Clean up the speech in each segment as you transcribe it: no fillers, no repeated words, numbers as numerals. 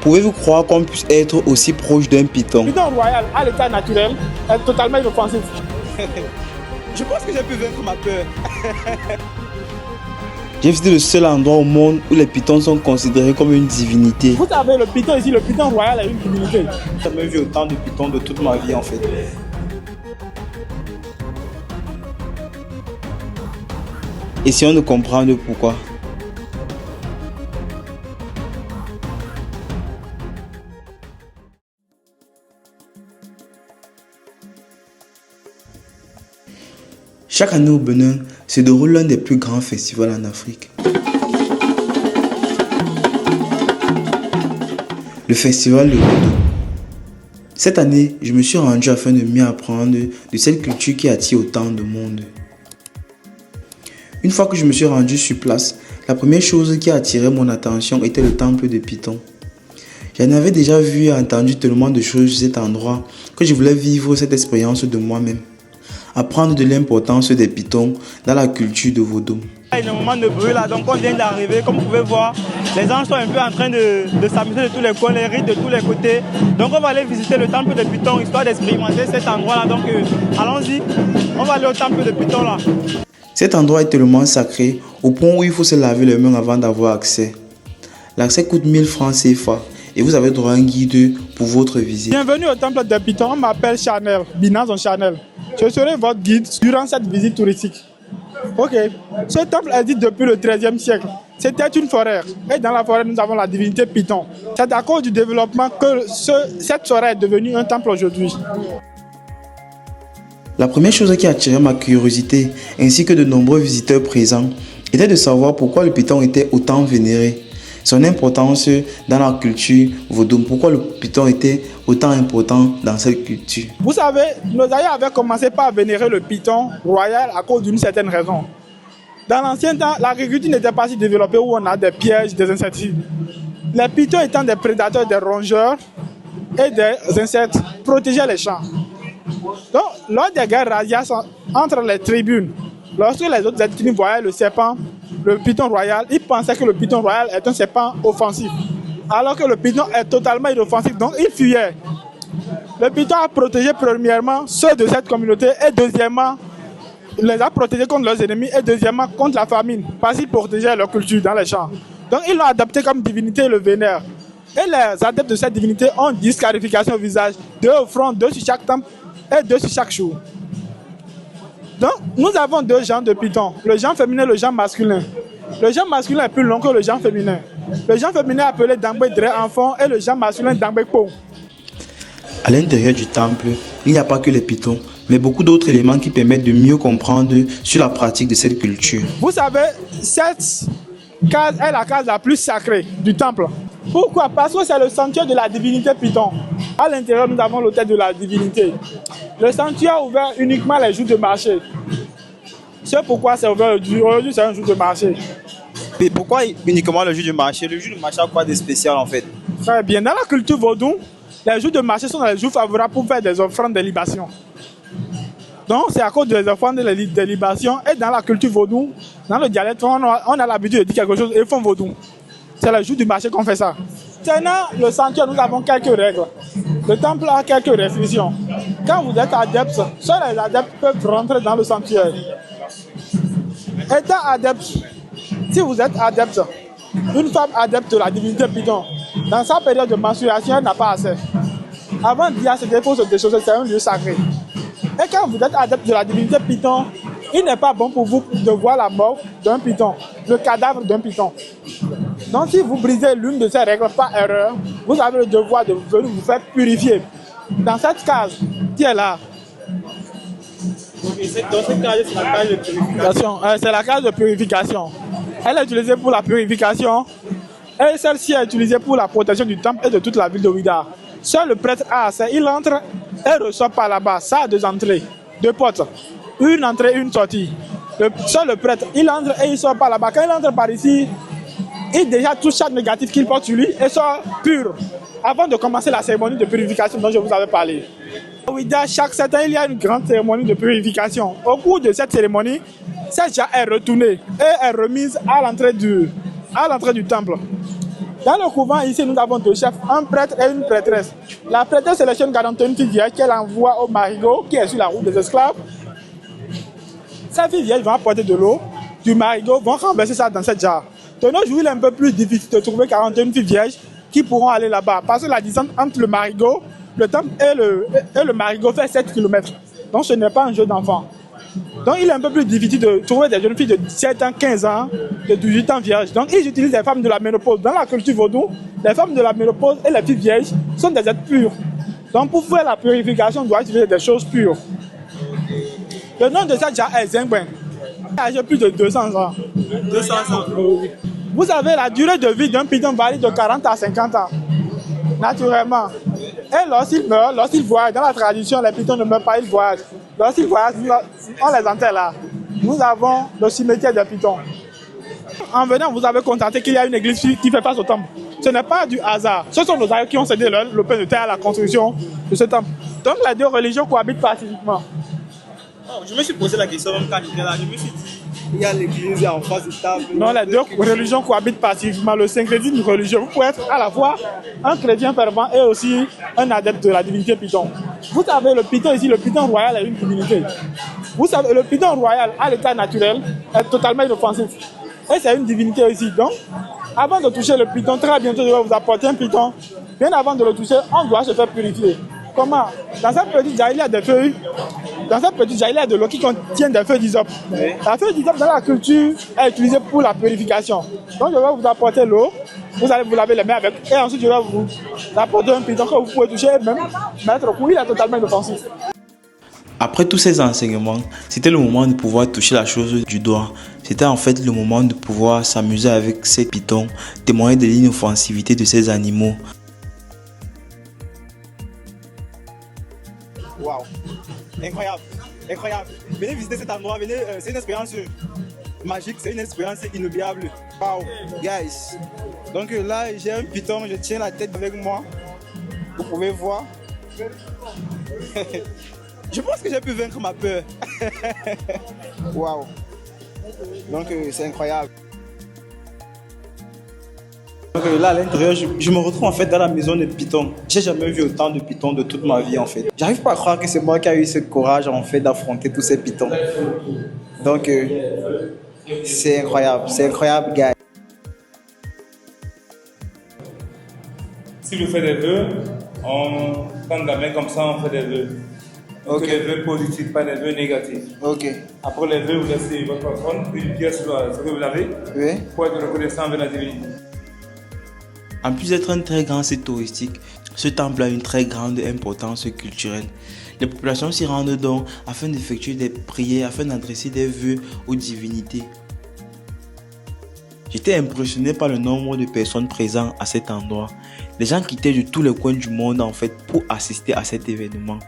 Pouvez-vous croire qu'on puisse être aussi proche d'un python? Le python royal à l'état naturel est totalement inoffensif. Je pense que j'ai pu vaincre ma peur. J'ai visité le seul endroit au monde où les pythons sont considérés comme une divinité. Vous savez, le python ici, le python royal est une divinité. J'ai jamais vu autant de pythons de toute ma vie en fait. Essayons de comprendre pourquoi. Chaque année au Bénin se déroule l'un des plus grands festivals en Afrique. Le festival de Vodou. Cette année, je me suis rendu afin de mieux apprendre de cette culture qui attire autant de monde. Une fois que je me suis rendu sur place, la première chose qui a attiré mon attention était le temple de Python. J'en avais déjà vu et entendu tellement de choses sur cet endroit que je voulais vivre cette expérience de moi-même. Apprendre de l'importance des pythons dans la culture de Vodou. Il y a un moment de bruit là, donc on vient d'arriver, comme vous pouvez voir, les anges sont un peu en train de s'amuser de tous les coins, les rites de tous les côtés. Donc on va aller visiter le temple de Python, histoire d'expérimenter cet endroit là. Donc allons-y, on va aller au temple de Python là. Cet endroit est tellement sacré au point où il faut se laver les mains avant d'avoir accès. L'accès coûte 1000 francs CFA et vous avez droit à un guide pour votre visite. Bienvenue au temple de Python, on m'appelle Chanel, Binazon Chanel. Je serai votre guide durant cette visite touristique. Ok, ce temple existe depuis le XIIIe siècle. C'était une forêt et dans la forêt nous avons la divinité Python. C'est à cause du développement que cette forêt est devenue un temple aujourd'hui. La première chose qui a attiré ma curiosité ainsi que de nombreux visiteurs présents était de savoir pourquoi le python était autant vénéré. Son importance dans la culture vaudou, pourquoi le python était autant important dans cette culture. Vous savez, nos aïeux avaient commencé par vénérer le python royal à cause d'une certaine raison. Dans l'ancien temps, l'agriculture n'était pas si développée où on a des pièges, des insecticides. Les pythons étant des prédateurs, des rongeurs et des insectes, protégeaient les champs. Donc, lors des guerres razzias entre les tribunes, lorsque les autres ethnies voyaient le serpent, le python royal, ils pensaient que le python royal est un serpent offensif, alors que le python est totalement inoffensif, donc ils fuyaient. Le python a protégé premièrement ceux de cette communauté et deuxièmement, les a protégés contre leurs ennemis et deuxièmement contre la famine, parce qu'ils protégeaient leur culture dans les champs. Donc ils l'ont adopté comme divinité et le vénèrent. Et les adeptes de cette divinité ont 10 scarifications au visage, 2 au front, 2 sur chaque temple et 2 sur chaque jour. Donc, nous avons 2 genres de python, le genre féminin et le genre masculin. Le genre masculin est plus long que le genre féminin. Le genre féminin est appelé Dambé Dre enfant et le genre masculin Dambé Po. À l'intérieur du temple, il n'y a pas que les pythons, mais beaucoup d'autres éléments qui permettent de mieux comprendre sur la pratique de cette culture. Vous savez, cette case est la case la plus sacrée du temple. Pourquoi? Parce que c'est le sanctuaire de la divinité Python. À l'intérieur, nous avons l'autel de la divinité. Le sanctuaire est ouvert uniquement les jours de marché. C'est pourquoi c'est ouvert aujourd'hui, c'est un jour de marché. Mais pourquoi uniquement le jour du marché? Le jour du marché a quoi de spécial en fait? Très bien. Dans la culture vaudou, les jours de marché sont les jours favorables pour faire des offrandes de libation. Donc, c'est à cause des offrandes de libation et dans la culture vaudou, dans le dialecte, on a l'habitude de dire quelque chose et font vaudou. C'est le jour du marché qu'on fait ça. Tenant le sanctuaire, nous avons quelques règles. Le temple a quelques restrictions. Quand vous êtes adepte, seuls les adeptes peuvent rentrer dans le sanctuaire. Étant adepte, si vous êtes adepte, une femme adepte de la divinité Python, dans sa période de menstruation, elle n'a pas assez. Avant d'y accéder, il faut se déchausser, c'est un lieu sacré. Et quand vous êtes adepte de la divinité Python, il n'est pas bon pour vous de voir la mort d'un python, le cadavre d'un python. Donc si vous brisez l'une de ces règles par erreur, vous avez le devoir de venir vous faire purifier. Dans cette case qui est là. Dans cette case, c'est la case de purification. C'est la case de purification. Elle est utilisée pour la purification et celle-ci est utilisée pour la protection du temple et de toute la ville de Ouidah. Seul le prêtre a accès, il entre et ressort par là-bas. Ça a 2 entrées, 2 portes. Une entrée, une sortie. Seul le prêtre, il entre et il sort par là-bas. Quand il entre par ici, il déjà touche chaque négatif qu'il porte sur lui et sort pur. Avant de commencer la cérémonie de purification dont je vous avais parlé. À Ouidah, chaque 7 ans, il y a une grande cérémonie de purification. Au cours de cette cérémonie, cette jarre est retournée et est remise à l'entrée du temple. Dans le couvent, ici, nous avons deux chefs, un prêtre et une prêtresse. La prêtresse sélectionne garantie une fille vierge qu'elle envoie au marigot qui est sur la route des esclaves. Ces filles vierges vont apporter de l'eau du marigot, vont renverser ça dans cette jarre. De nos jours, il est un peu plus difficile de trouver 41 filles vierges qui pourront aller là-bas. Parce que la distance entre le marigot, le temple et le marigot fait 7 km. Donc ce n'est pas un jeu d'enfant. Donc il est un peu plus difficile de trouver des jeunes filles de 17 ans, 15 ans, de 18 ans vierges. Donc ils utilisent les femmes de la ménopause. Dans la culture vaudou, les femmes de la ménopause et les filles vierges sont des êtres purs. Donc pour faire la purification, on doit utiliser des choses pures. Le nom de cette jarre est Zengben. Elle a plus de 200 ans. 200 ans. Vous savez, la durée de vie d'un python varie de 40 à 50 ans. Naturellement. Et lorsqu'il meurt, lorsqu'il voyage, dans la tradition, les pythons ne meurent pas, ils voyagent. Lorsqu'ils voyagent, on les enterre là. Nous avons le cimetière des pythons. En venant, vous avez constaté qu'il y a une église qui fait face au temple. Ce n'est pas du hasard. Ce sont nos aïeux qui ont cédé le pain de terre à la construction de ce temple. Donc les deux religions cohabitent pacifiquement. Oh, je me suis posé la question même quand j'étais là. Je me suis dit, il y a l'église en face du temple. Non, les deux religions cohabitent pacifiquement. Le syncrétisme religieux, vous pouvez être à la fois un chrétien fervent et aussi un adepte de la divinité python. Vous savez, le python ici, le python royal est une divinité. Vous savez, le python royal, à l'état naturel, est totalement inoffensif. Et c'est une divinité ici. Donc, avant de toucher le python, très bientôt, je vais vous apporter un python. Bien avant de le toucher, on doit se faire purifier. Comment? Dans cette petite jarre, il y a des feuilles. Dans cette petite jarre, il y a de l'eau qui contient des feuilles d'hysope. Oui. La feuille d'hysope dans la culture est utilisée pour la purification. Donc je vais vous apporter l'eau. Vous allez vous laver les mains avec. Et ensuite, je vais vous apporter un python que vous pouvez toucher et même mettre au cou. Il est totalement inoffensif. Après tous ces enseignements, c'était le moment de pouvoir toucher la chose du doigt. C'était en fait le moment de pouvoir s'amuser avec ces pythons, témoigner de l'inoffensivité de ces animaux. Waouh, incroyable, incroyable. Venez visiter cet endroit, venez, c'est une expérience magique, c'est une expérience inoubliable. Waouh, guys. Donc là, j'ai un python, je tiens la tête avec moi. Vous pouvez voir. Je pense que j'ai pu vaincre ma peur. Waouh. Donc c'est incroyable. Donc là à l'intérieur, je me retrouve en fait dans la maison des pythons. J'ai jamais vu autant de pythons de toute ma vie en fait. J'arrive pas à croire que c'est moi qui a eu ce courage en fait d'affronter tous ces pythons. Donc c'est incroyable gars. Si vous faites des vœux, on prend la main comme ça, on fait des vœux. Donc des vœux positifs, pas des vœux négatifs. Ok. Après les vœux, vous laissez votre offrande, une pièce sur ce que vous avez, oui, pour être reconnaissant avec la divinité. En plus d'être un très grand site touristique, ce temple a une très grande importance culturelle. Les populations s'y rendent donc afin d'effectuer des prières, afin d'adresser des vœux aux divinités. J'étais impressionné par le nombre de personnes présentes à cet endroit. Les gens quittaient de tous les coins du monde en fait pour assister à cet événement.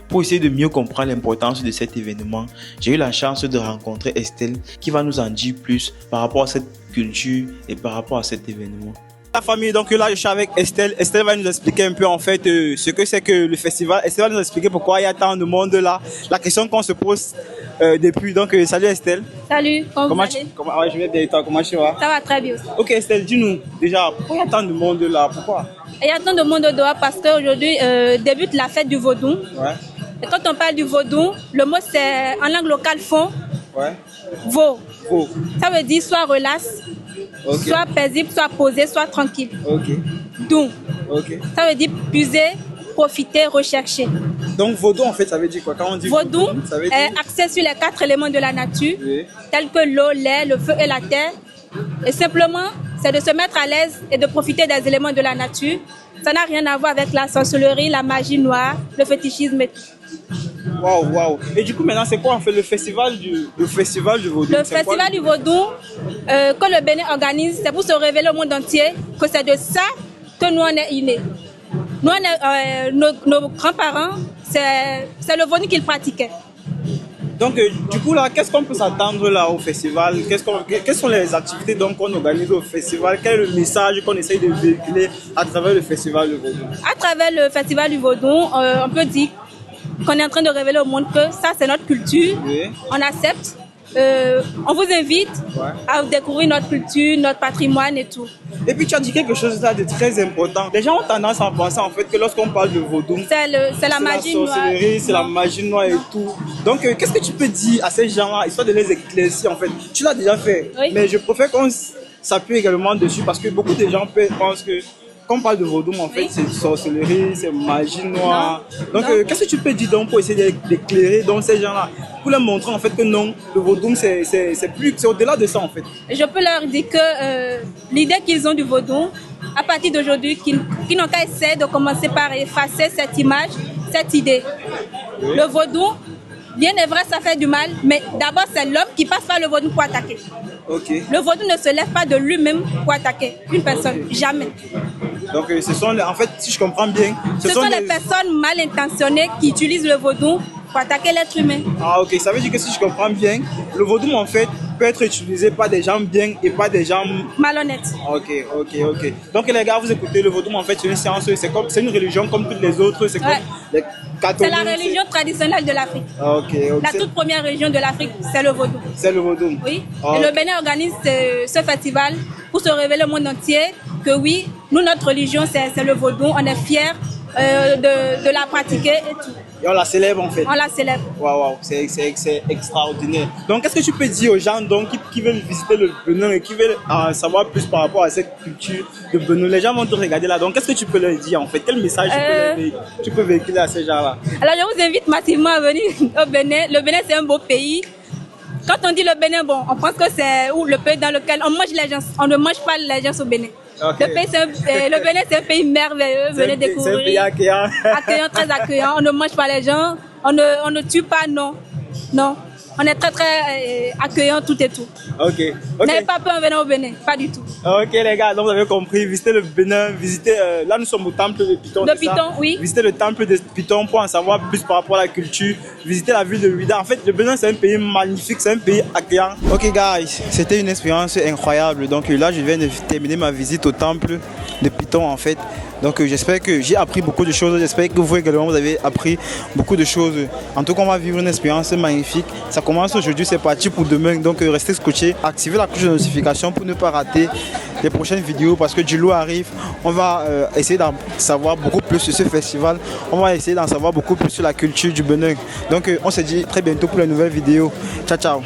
Pour essayer de mieux comprendre l'importance de cet événement, j'ai eu la chance de rencontrer Estelle qui va nous en dire plus par rapport à cette culture et par rapport à cet événement. La famille, donc là je suis avec Estelle. Estelle va nous expliquer un peu en fait ce que c'est que le festival. Estelle va nous expliquer pourquoi il y a tant de monde là. La question qu'on se pose depuis. Donc salut Estelle. Salut, comment vous allez? Je vais bien et toi, comment tu vas? Ça va très bien aussi. Ok Estelle, dis-nous déjà pourquoi il y a tant de monde là? Pourquoi? Il y a tant de monde dehors parce qu'aujourd'hui débute la fête du vaudou. Ouais. Et quand on parle du vaudou, le mot c'est en langue locale fond. Ouais. Vaud. Vaud. Ça veut dire soit relax, okay, soit paisible, soit posé, soit tranquille. Ok. Donc, ok. Ça veut dire puiser, profiter, rechercher. Donc vaudou en fait ça veut dire quoi? Quand on dit vaudou, ça veut dire... est axé sur les 4 éléments de la nature, oui, tels que l'eau, l'air, le feu et la terre. Et simplement, c'est de se mettre à l'aise et de profiter des éléments de la nature. Ça n'a rien à voir avec la sorcellerie, la magie noire, le fétichisme et tout. Waouh, waouh. Et du coup, maintenant, c'est quoi en fait le festival du vaudou? Le festival du vaudou que le Bénin organise, c'est pour se révéler au monde entier que c'est de ça que nous on est innés. Nous, nos grands-parents, c'est le vaudou qu'ils pratiquaient. Donc, du coup, là, qu'est-ce qu'on peut s'attendre là au festival? Quelles sont les activités donc, qu'on organise au festival? Quel est le message qu'on essaye de véhiculer à travers le festival du vaudou? À travers le festival du vaudou, on peut dire qu'on est en train de révéler au monde que ça, c'est notre culture. Oui. On accepte on vous invite à découvrir notre culture, notre patrimoine et tout. Et puis tu as dit quelque chose là de très important. Les gens ont tendance à penser en fait que lorsqu'on parle de vaudou, c'est la magie noire. C'est la magie noire et tout. Donc qu'est-ce que tu peux dire à ces gens-là, histoire de les éclaircir en fait? Tu l'as déjà fait, mais je préfère qu'on s'appuie également dessus parce que beaucoup de gens pensent que quand on parle de vaudou, en fait, c'est sorcellerie, c'est magie noire. Donc, qu'est-ce que tu peux dire donc pour essayer d'éclairer donc ces gens-là, pour leur montrer en fait que non, le vaudou, c'est au-delà de ça en fait. Je peux leur dire que l'idée qu'ils ont du vaudou, à partir d'aujourd'hui, qu'ils n'ont qu'à essayer de commencer par effacer cette image, cette idée. Oui. Le vaudou, bien est vrai, ça fait du mal, mais d'abord, c'est l'homme qui passe par le vaudou pour attaquer. Le vaudou ne se lève pas de lui-même pour attaquer une personne, jamais. Donc, en fait, si je comprends bien, ce sont les personnes mal intentionnées qui utilisent le vaudou pour attaquer l'être humain. Ah, ok. Ça veut dire que si je comprends bien, le vaudou, en fait, peut être utilisé par des gens bien et pas des gens malhonnêtes. Ok. Donc, les gars, vous écoutez, le vaudou, en fait, c'est une séance, c'est une religion comme toutes les autres. C'est comme les catholiques. C'est la religion traditionnelle de l'Afrique. La toute première religion de l'Afrique, c'est le vaudou. C'est le vaudou. Oui. Et le Bénin organise ce festival pour se révéler au monde entier que oui, nous, notre religion, c'est le vaudou. On est fiers de la pratiquer et tout. Et on la célèbre en fait. On la célèbre. Waouh, c'est extraordinaire. Donc, qu'est-ce que tu peux dire aux gens donc, qui veulent visiter le Bénin et qui veulent savoir plus par rapport à cette culture de Bénin? Les gens vont te regarder là. Donc, qu'est-ce que tu peux leur dire en fait? Quel message tu peux véhiculer à ces gens-là? Alors, je vous invite massivement à venir au Bénin. Le Bénin, c'est un beau pays. Quand on dit le Bénin, bon, on pense que c'est le pays dans lequel on mange les gens. On ne mange pas les gens au Bénin. Okay. Le Bénin, c'est un pays merveilleux. Venez découvrir. C'est un pays accueillant. Très accueillant. On ne mange pas les gens. On ne tue pas, non. On est très accueillant, tout et tout. Ok. N'ayez pas peur en venant au Bénin, pas du tout. Ok les gars, donc vous avez compris, visitez le Bénin, là nous sommes au temple de Piton. De Piton, oui. Visitez le temple de Piton pour en savoir plus par rapport à la culture. Visitez la ville de Ouidah. En fait, le Bénin c'est un pays magnifique, c'est un pays accueillant. Ok guys, c'était une expérience incroyable. Donc là je viens de terminer ma visite au temple de Piton en fait. Donc j'espère que j'ai appris beaucoup de choses, j'espère que vous également vous avez appris beaucoup de choses. En tout cas on va vivre une expérience magnifique. Ça commence aujourd'hui, c'est parti pour demain. Donc restez scotchés, activez la cloche de notification pour ne pas rater les prochaines vidéos parce que du lot arrive. On va essayer d'en savoir beaucoup plus sur ce festival. On va essayer d'en savoir beaucoup plus sur la culture du Bénin. Donc on se dit très bientôt pour les nouvelles vidéos. Ciao ciao.